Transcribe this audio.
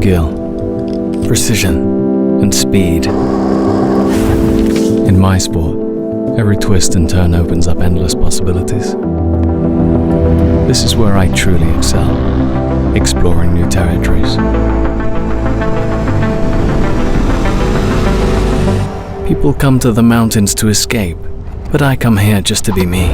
skill, precision, and speed. In my sport, every twist and turn opens up endless possibilities. This is where I truly excel, exploring new territories. People come to the mountains to escape, but I come here just to be me.